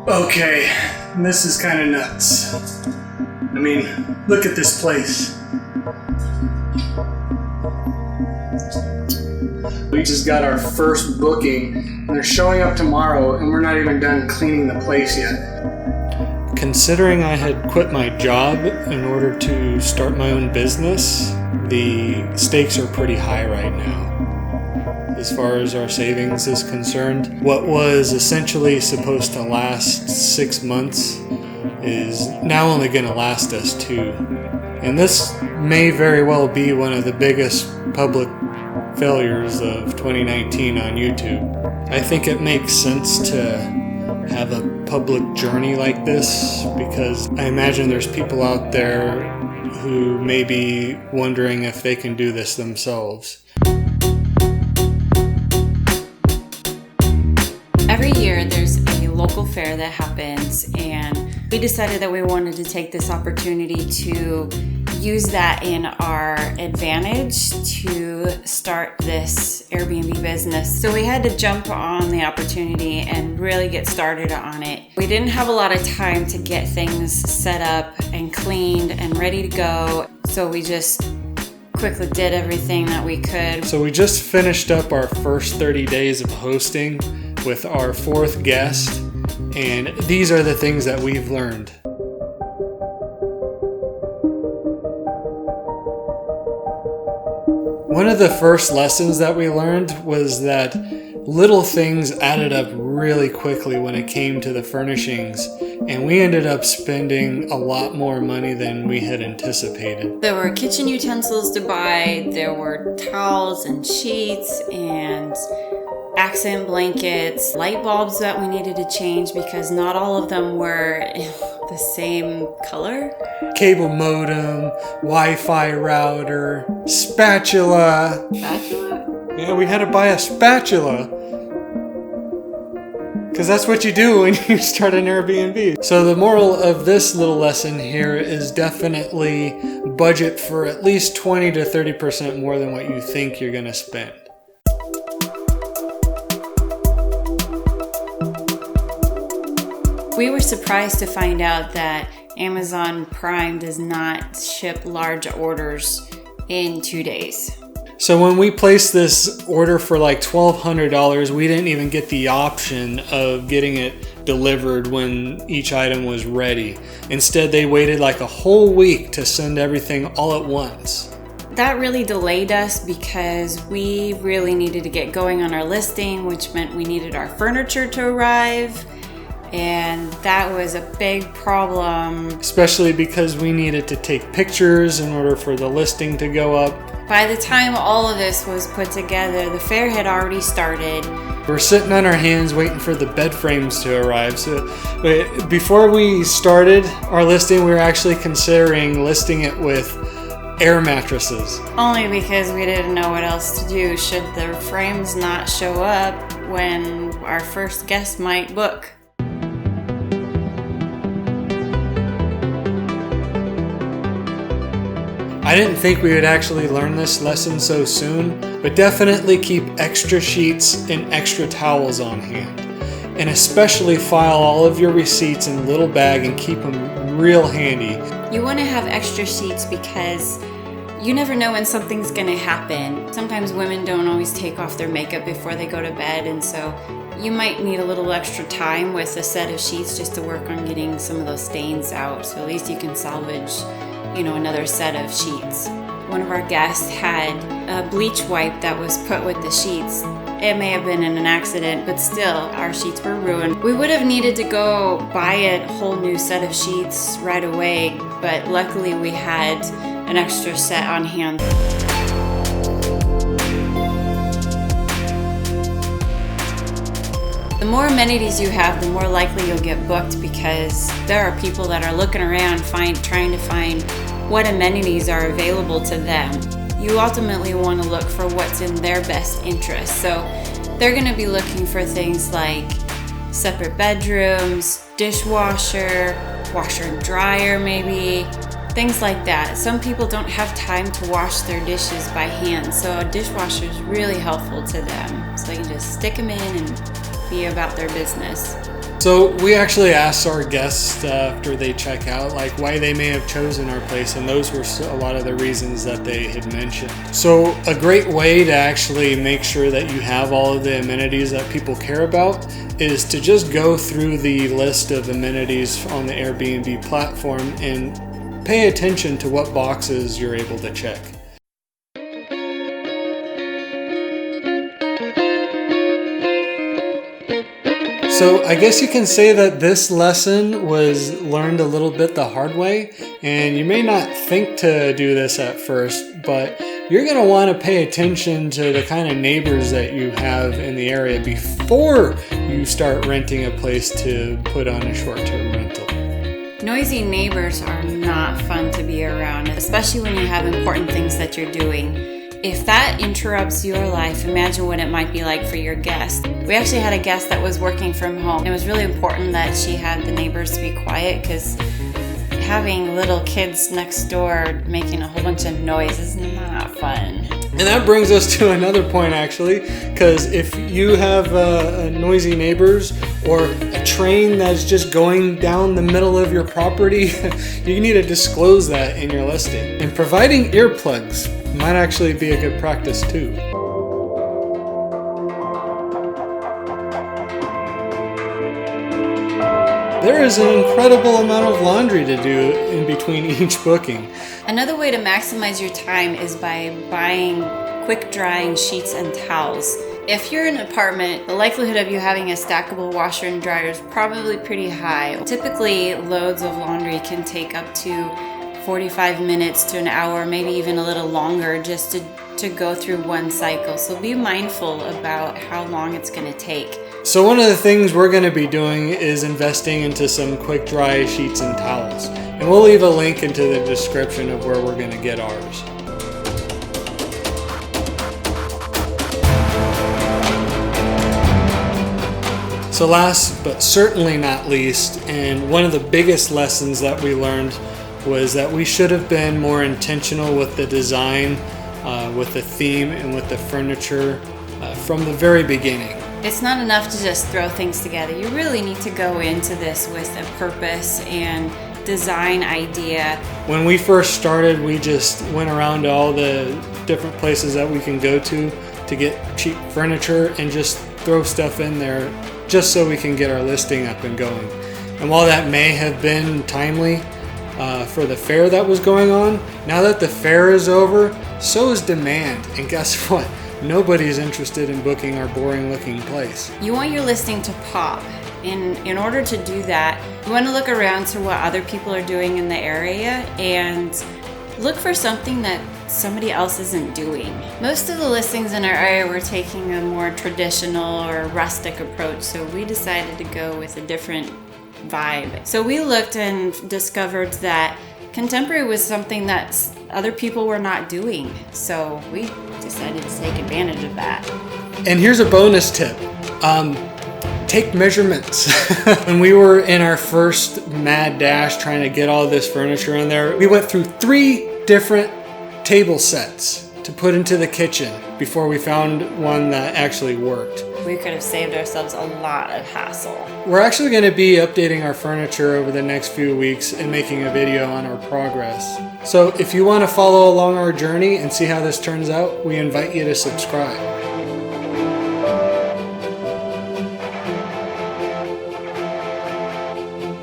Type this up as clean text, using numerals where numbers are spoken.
Okay, this is kind of nuts. I mean, look at this place. We just got our first booking, and they're showing up tomorrow, and we're not even done cleaning the place yet. Considering I had quit my job in order to start my own business, the stakes are pretty high right now. As far as our savings is concerned, what was essentially supposed to last 6 months is now only going to last us 2. And this may very well be one of the biggest public failures of 2019 on YouTube. I think it makes sense to have a public journey like this because I imagine there's people out there who may be wondering if they can do this themselves. Every year there's a local fair that happens, and we decided that we wanted to take this opportunity to use that in our advantage to start this Airbnb business. So we had to jump on the opportunity and really get started on it. We didn't have a lot of time to get things set up and cleaned and ready to go, so we just quickly did everything that we could. So we just finished up our first 30 days of hosting with our 4th guest, and these are the things that we've learned. One of the first lessons that we learned was that little things added up really quickly when it came to the furnishings, and we ended up spending a lot more money than we had anticipated. There were kitchen utensils to buy, there were towels and sheets and accent blankets, light bulbs that we needed to change because not all of them were the same color. Cable modem, Wi-Fi router, spatula. Spatula? Yeah, we had to buy a spatula. Because that's what you do when you start an Airbnb. So the moral of this little lesson here is definitely budget for at least 20 to 30% more than what you think you're going to spend. We were surprised to find out that Amazon Prime does not ship large orders in 2 days. So when we placed this order for like $1,200, we didn't even get the option of getting it delivered when each item was ready. Instead, they waited like a whole week to send everything all at once. That really delayed us because we really needed to get going on our listing, which meant we needed our furniture to arrive. And that was a big problem. Especially because we needed to take pictures in order for the listing to go up. By the time all of this was put together, the fair had already started. We're sitting on our hands waiting for the bed frames to arrive. So before we started our listing, we were actually considering listing it with air mattresses. Only because we didn't know what else to do should the frames not show up when our first guest might book. I didn't think we would actually learn this lesson so soon, but definitely keep extra sheets and extra towels on hand. And especially file all of your receipts in a little bag and keep them real handy. You want to have extra sheets because you never know when something's going to happen. Sometimes women don't always take off their makeup before they go to bed, and so you might need a little extra time with a set of sheets just to work on getting some of those stains out, so at least you can salvage another set of sheets. One of our guests had a bleach wipe that was put with the sheets. It may have been in an accident, but still, our sheets were ruined. We would have needed to go buy a whole new set of sheets right away, but luckily we had an extra set on hand. The more amenities you have, the more likely you'll get booked because there are people that are looking around trying to find what amenities are available to them. You ultimately want to look for what's in their best interest. So they're going to be looking for things like separate bedrooms, dishwasher, washer and dryer maybe, things like that. Some people don't have time to wash their dishes by hand, so a dishwasher is really helpful to them. So they can just stick them in and be about their business. So we actually asked our guests after they check out, like why they may have chosen our place, and those were a lot of the reasons that they had mentioned. So a great way to actually make sure that you have all of the amenities that people care about is to just go through the list of amenities on the Airbnb platform and pay attention to what boxes you're able to check. So I guess you can say that this lesson was learned a little bit the hard way, and you may not think to do this at first, but you're going to want to pay attention to the kind of neighbors that you have in the area before you start renting a place to put on a short-term rental. Noisy neighbors are not fun to be around, especially when you have important things that you're doing. If that interrupts your life, imagine what it might be like for your guest. We actually had a guest that was working from home. It was really important that she had the neighbors to be quiet because having little kids next door making a whole bunch of noise is not fun. And that brings us to another point, actually, because if you have noisy neighbors or a train that's just going down the middle of your property, you need to disclose that in your listing. And providing earplugs might actually be a good practice too. There is an incredible amount of laundry to do in between each booking. Another way to maximize your time is by buying quick drying sheets and towels. If you're in an apartment, the likelihood of you having a stackable washer and dryer is probably pretty high. Typically, loads of laundry can take up to 45 minutes to an hour, maybe even a little longer just to go through one cycle. So be mindful about how long it's going to take. So one of the things we're going to be doing is investing into some quick dry sheets and towels. And we'll leave a link into the description of where we're going to get ours. So last but certainly not least, and one of the biggest lessons that we learned was that we should have been more intentional with the design, with the theme, and with the furniture from the very beginning. It's not enough to just throw things together. You really need to go into this with a purpose and design idea. When we first started, we just went around to all the different places that we can go to get cheap furniture and just throw stuff in there just so we can get our listing up and going. And while that may have been timely for the fair that was going on, now that the fair is over, so is demand. And guess what? Nobody's interested in booking our boring looking place. You want your listing to pop. In order to do that, you want to look around to what other people are doing in the area and look for something that somebody else isn't doing. Most of the listings in our area were taking a more traditional or rustic approach, so we decided to go with a different vibe. So we looked and discovered that contemporary was something that other people were not doing, so we decided to take advantage of that. And here's a bonus tip. Take measurements. When we were in our first mad dash trying to get all this furniture in there, we went through 3 different table sets to put into the kitchen before we found one that actually worked. We could have saved ourselves a lot of hassle. We're actually going to be updating our furniture over the next few weeks and making a video on our progress. So if you want to follow along our journey and see how this turns out, we invite you to subscribe.